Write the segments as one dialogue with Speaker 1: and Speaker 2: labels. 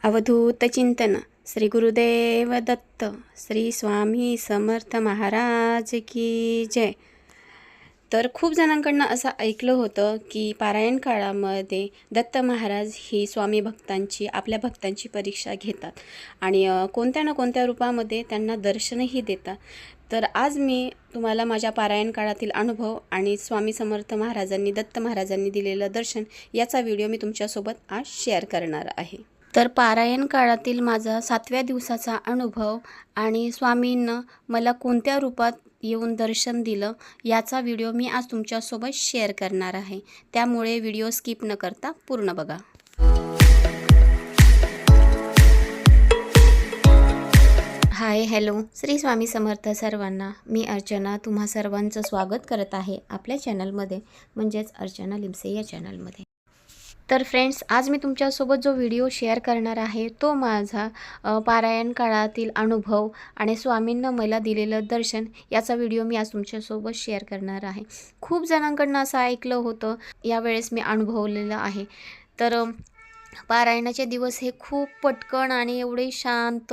Speaker 1: अवधूत चिंतन श्री गुरुदेव दत्त श्री स्वामी समर्थ महाराज की जय। तर खूप जणांकडनं असं ऐकलं होतं की पारायण काळामध्ये दत्त महाराज ही स्वामी भक्तांची आपल्या भक्तांची परीक्षा घेतात आणि कोणत्या ना कोणत्या रूपामध्ये त्यांना दर्शनही देतात। तर आज मी तुम्हाला माझ्या पारायण काळातील अनुभव आणि स्वामी समर्थ महाराजांनी दत्त महाराजांनी दिलेलं दर्शन याचा व्हिडिओ मी तुमच्यासोबत आज शेअर करणार आहे। तर पारायण काळातील माझा 7व्या दिवसाचा अनुभव आणि स्वामींनं मला कोणत्या रूपात येऊन दर्शन दिलं याचा व्हिडिओ मी आज तुमच्यासोबत शेअर करणार आहे, त्यामुळे व्हिडिओ स्किप न करता पूर्ण बघा। हाय हॅलो, श्री स्वामी समर्थ सर्वांना। मी अर्चना तुम्हा सर्वांचं स्वागत करत आहे आपल्या चॅनलमध्ये, म्हणजेच अर्चना लिमसे या चॅनलमध्ये। तर फ्रेंड्स, आज मी तुमच्यासोबत जो व्हिडिओ शेअर करणार आहे तो माझा पारायण काळातील अनुभव आणि स्वामींना मला दिलेलं दर्शन याचा व्हिडिओ मी आज तुमच्यासोबत शेअर करणार आहे। खूप जणांकडनं असं ऐकलं होतं, यावेळेस मी अनुभवलेलं आहे। तर पारायणाचे दिवस हे खूप पटकन आणि एवढे शांत,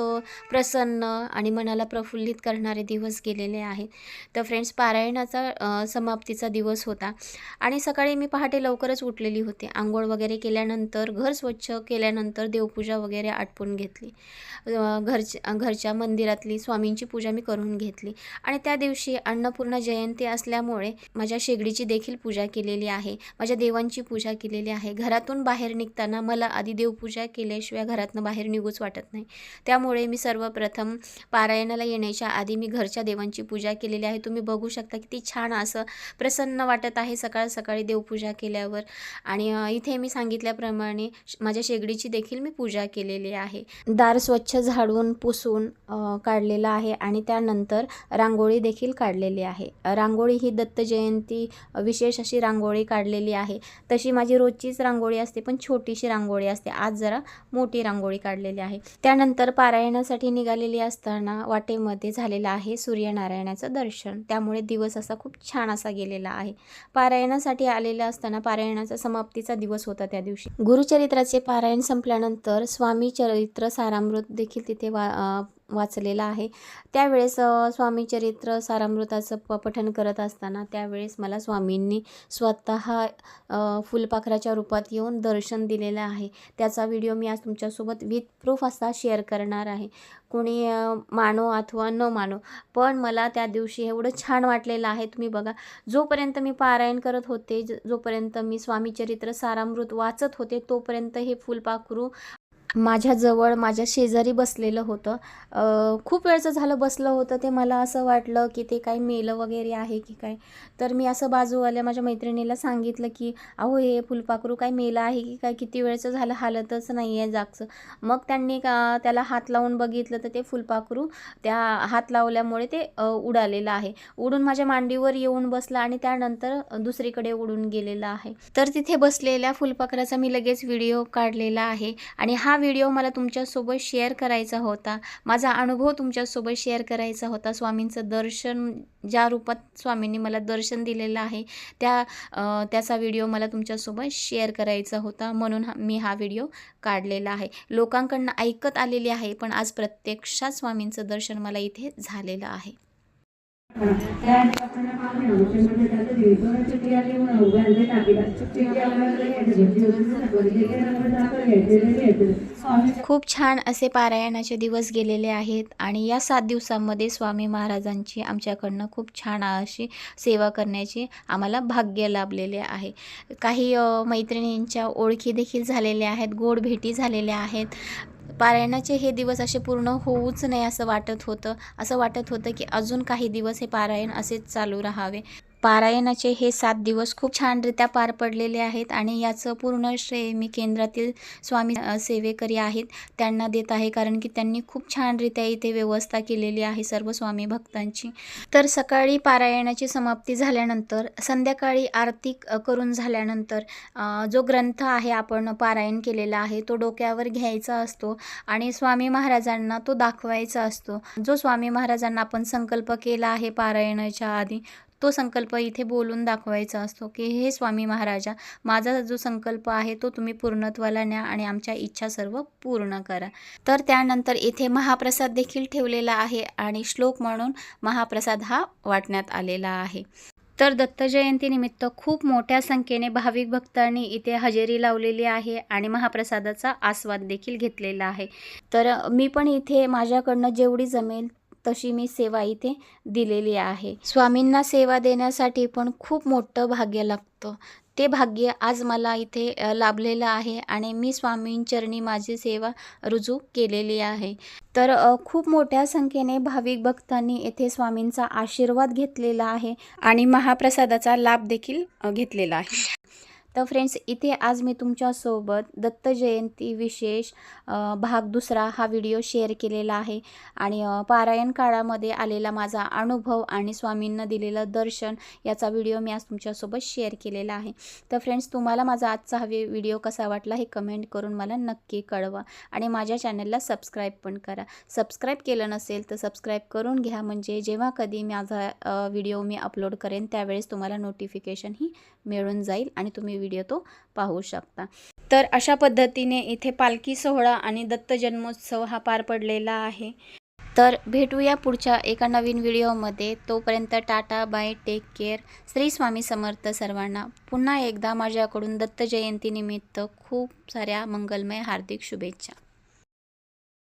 Speaker 1: प्रसन्न आणि मनाला प्रफुल्लित करणारे दिवस गेलेले आहेत। तर फ्रेंड्स, पारायणाचा समाप्तीचा दिवस होता आणि सकाळी मी पहाटे लवकरच उठलेली होते। आंघोळ वगैरे केल्यानंतर, घर स्वच्छ केल्यानंतर देवपूजा वगैरे आटपून घेतली। घरच्या मंदिरातली स्वामींची पूजा मी करून घेतली आणि त्या दिवशी अन्नपूर्णा जयंती असल्यामुळे माझ्या शेगडीची देखील पूजा केलेली आहे, माझ्या देवांची पूजा केलेली आहे। घरातून बाहेर निघताना मला आधी देवपूजा केल्याशिवाय घरातनं बाहेर निघूच वाटत नाही, त्यामुळे मी सर्वप्रथम पारायणाला येण्याच्या आधी मी घरच्या देवांची पूजा केलेली आहे। तुम्ही बघू शकता किती छान असं प्रसन्न वाटत आहे सकाळ सकाळी देवपूजा केल्यावर। आणि इथे मी सांगितल्याप्रमाणे माझ्या शेगडीची देखील मी पूजा केलेली आहे। दार स्वच्छ झाडून पुसून काढलेलं आहे आणि त्यानंतर रांगोळी देखील काढलेली आहे। रांगोळी ही दत्त जयंती विशेष अशी रांगोळी काढलेली आहे। तशी माझी रोजचीच रांगोळी असते, पण छोटीशी रांगोळी असते, आज जरा मोठी रांगोळी काढलेली आहे। त्यानंतर पारायणासाठी निघालेली असताना वाटेमध्ये झालेलं आहे सूर्यनारायणाचं दर्शन, त्यामुळे दिवस असा खूप छान असा गेलेला आहे। पारायणासाठी आलेला असताना पारायणाचा समाप्तीचा दिवस होता त्या दिवशी। गुरुचरित्राचे पारायण संपल्यानंतर स्वामी चरित्र सारामृत देखील तिथे वाचलेला आहे। त्यावेळेस स्वामी चरित्र सारामृताचं पठण करत असताना त्यावेळेस मला स्वामींनी स्वतः फुलपाखराच्या रूपात येऊन दर्शन दिलेलं आहे। त्याचा व्हिडिओ मी आज तुमच्यासोबत विथ प्रूफ असा शेअर करणार आहे। कोणी मानो अथवा न मानो, पण मला त्या दिवशी एवढं छान वाटलेलं आहे। तुम्ही बघा, जोपर्यंत मी पारायण करत होते, जोपर्यंत मी स्वामी चरित्र सारामृत वाचत होते, तोपर्यंत हे फुलपाखरू माझ्याजवळ माझ्या शेजारी बसलेलं होतं। खूप वेळचं झालं बसलं होतं ते। मला असं वाटलं की ते काही मेलं वगैरे आहे की काय, तर मी असं बाजूवाल्या माझ्या मैत्रिणीला सांगितलं की अहो, हे फुलपाखरू काय मेलं आहे की काय, किती वेळचं झालं हालतच नाही आहे जागचं। मग त्यांनी त्याला हात लावून बघितलं तर ते फुलपाखरू त्या हात लावल्यामुळे ते उडालेलं आहे, उडून माझ्या मांडीवर येऊन बसला आणि त्यानंतर दुसरीकडे उडून गेलेला आहे। तर तिथे बसलेल्या फुलपाखराचा मी लगेच व्हिडिओ काढलेला आहे आणि हा व्हिडिओ मला तुमच्यासोबत शेअर करायचा होता, माझा अनुभव तुमच्यासोबत शेअर करायचा होता। स्वामींचं दर्शन ज्या रूपात स्वामींनी मला दर्शन दिलेलं आहे त्याचा व्हिडिओ मला तुमच्यासोबत शेअर करायचा होता, म्हणून मी हा व्हिडिओ काढलेला आहे। लोकांकडनं ऐकत आलेली आहे, पण आज प्रत्यक्षात स्वामींचं दर्शन मला इथे झालेलं आहे। खूप छान असे पारायणाचे दिवस गेलेले आहेत आणि या 7 दिवसांमध्ये स्वामी महाराजांची आमच्याकडनं खूप छान अशी सेवा करण्याची आम्हाला भाग्य लाभलेले आहे। काही मैत्रिणींच्या ओळखी देखील झालेल्या आहेत, गोड भेटी झालेल्या आहेत। पारायणाचे हे दिवस असे पूर्ण होऊच नाही असं वाटत होतं की अजून काही दिवस हे पारायण असेच चालू राहावे। पारायणाचे हे 7 दिवस खूप छानरित्या पार पडलेले आहेत आणि याचं पूर्ण श्रेय मी केंद्रातील स्वामी सेवेकरी आहेत त्यांना देत आहे, कारण की त्यांनी खूप छानरित्या इथे व्यवस्था केलेली आहे सर्व स्वामी भक्तांची। तर सकाळी पारायणाची समाप्ती झाल्यानंतर संध्याकाळी आरती करून झाल्यानंतर जो ग्रंथ आहे आपण पारायण केलेला आहे तो डोक्यावर घ्यायचा असतो आणि स्वामी महाराजांना तो दाखवायचा असतो। जो स्वामी महाराजांना आपण संकल्प केला आहे पारायणाच्या आधी तो संकल्प इथे बोलून दाखवायचा असतो की हे स्वामी महाराजा, माझा जो संकल्प आहे तो तुम्ही पूर्णत्वाला न्या आणि आमच्या इच्छा सर्व पूर्ण करा. तर त्यानंतर इथे महाप्रसाद देखील ठेवलेला आहे आणि श्लोक म्हणून महाप्रसाद हा वाटण्यात आलेला आहे. तर दत्त जयंतीनिमित्त खूप मोठ्या संख्येने भाविक भक्तांनी इथे हजेरी लावलेली आहे आणि महाप्रसादाचा आस्वाद देखील घेतलेला आहे. तर मी पण इथे माझ्याकडनं जेवढी जमेल तशी मी सेवा इथे दिलेली आहे. स्वामींना सेवा देण्यासाठी पण खूप मोठं भाग्य लागतं. ते भाग्य आज मला इथे लाभलेलं आहे आणि मी स्वामींचरणी माझी सेवा रुजू केलेली आहे. तर खूप मोठ्या संख्येने भाविक भक्तांनी येथे स्वामींचा आशीर्वाद घेतलेला आहे आणि महाप्रसादाचा लाभ देखील घेतलेला आहे. तर फ्रेंड्स, इथे आज मी तुमच्यासोबत दत्त जयंती विशेष भाग दुसरा हा व्हिडिओ शेअर केलेला आहे आणि पारायण काळामध्ये आलेला माझा अनुभव आणि स्वामींना दिलेलं दर्शन याचा व्हिडिओ मी आज तुमच्यासोबत शेअर केलेला आहे. तर फ्रेंड्स, तुम्हाला माझा आजचा हा व्हिडिओ कसा वाटला हे कमेंट करून मला नक्की कळवा आणि माझ्या चॅनलला सबस्क्राईब पण करा. सबस्क्राईब केलं नसेल तर सबस्क्राईब करून घ्या, म्हणजे जेव्हा कधी माझा व्हिडिओ मी अपलोड करेन त्यावेळेस तुम्हाला नोटिफिकेशन ही मिळून जाईल आणि तुम्ही व्हिडिओ तो पाहू शकता. तर अशा पद्धतीने इथे पालखी सोहळा आणि दत्त जन्मोत्सव हा पार पडलेला आहे. तर भेटूया पुढच्या एका नवीन व्हिडिओमध्ये. तोपर्यंत tata, bye, take care. Shri Swami Samarth सर्वांना. पुन्हा एकदा माझ्याकडून दत्त जयंतीनिमित्त खूप साऱ्या मंगलमय हार्दिक शुभेच्छा.